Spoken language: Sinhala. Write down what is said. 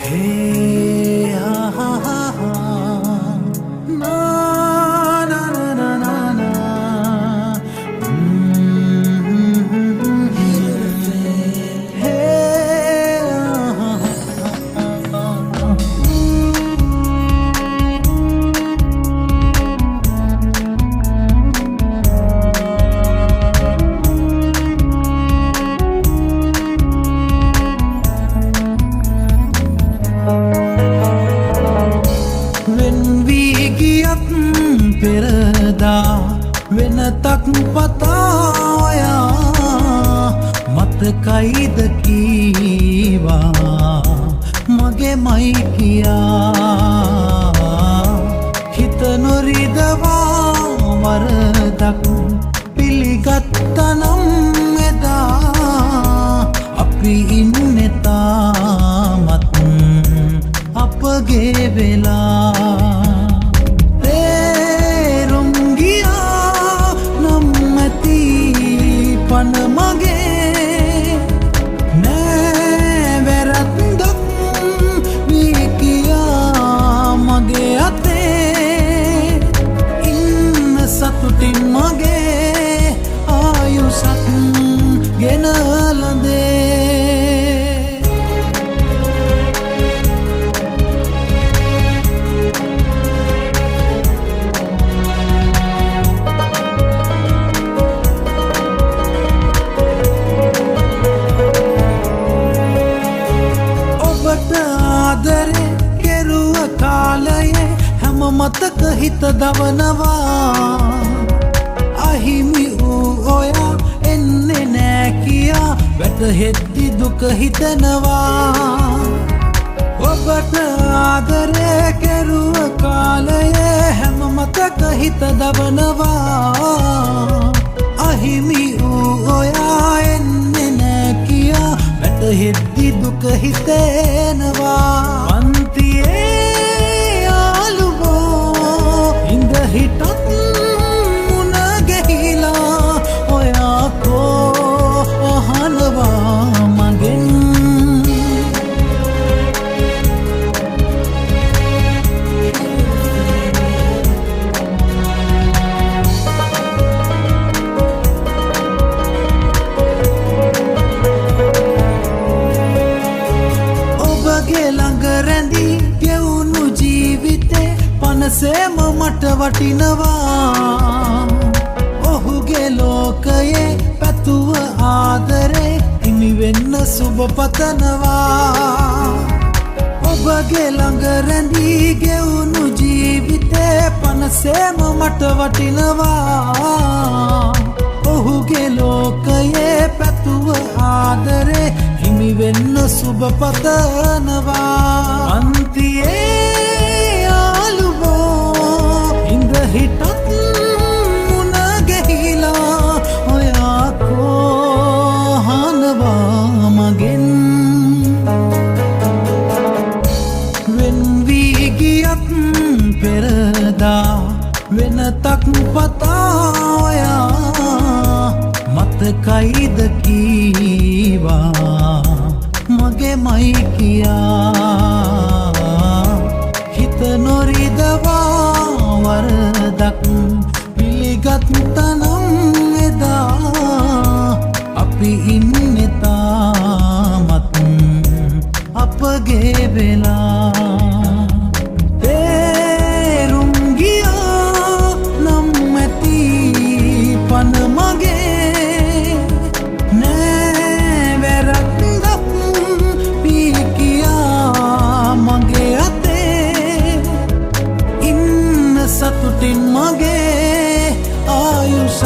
Hey, ha ha ha ha, na na na na na na. Hey, ha ha ha ha. පෙරදා වෙනතක් පතාවයා මතකයිද කීවා මගේමයි කියා හිත නොරිදවා වරදක් පිළිගත්තනම් එදා අපි ඉන්නේ තාමත් අපගේ වෙලා පන මගේ නෑ වැරද්දක් වී කියා මගේ අතේ ඉන්න සතුටින් මගේ ආයුසත් ගෙනලදේ මතක හිත දවනවා අහිමි වූ ඔයා එන්නේ නෑ කියා වැටහෙද්දි දුක හිතනවා ඔබට ආදරේ කෙරුව කාලයේ හැම මතක හිත දවනවා අහිමි වූ ඔයා එන්නේ නෑ කියා වැටහෙද්දි දුක හිතෙනවා පන්තියේ හිටත් මුණ ගැහිලා ඔයා කෝ අහනවා මගෙන් ඔබගේ ළඟ රැඳී ගෙවුණු ජීවිතේ පනසේම මට වටිනවා ඔහුගේ ලෝකයේ පැතුව ආදරේ හිමි වෙන්න සුබ පතනවා ඔබගේ ළඟ රැඳී ගෙවුණු ජීවිතේ පනසේම මට වටිනවා ඔහුගේ ලෝකයේ පැතුව ආදරේ හිමි වෙන්න සුබ පතනවා අන්තියේ හිටත් මුණ ගැහිලා ඔයා කෝ අහනවා මගෙන් වෙන් වී ගියත් පෙරදා වෙනතක් පතාවයා මතකයිද කීවා මගේමයි කියා හිත නොරිදවා වරදක් පිළිගත්තනම් එදා අපි ඉන්නේ තාමත් අපගේ වෙලා තේරුම් ගියා නම් ඇති පන මගේ නෑ වැරද්දක් වී කියා මගේ අතේ සතුටින් මගේ ආයුසත්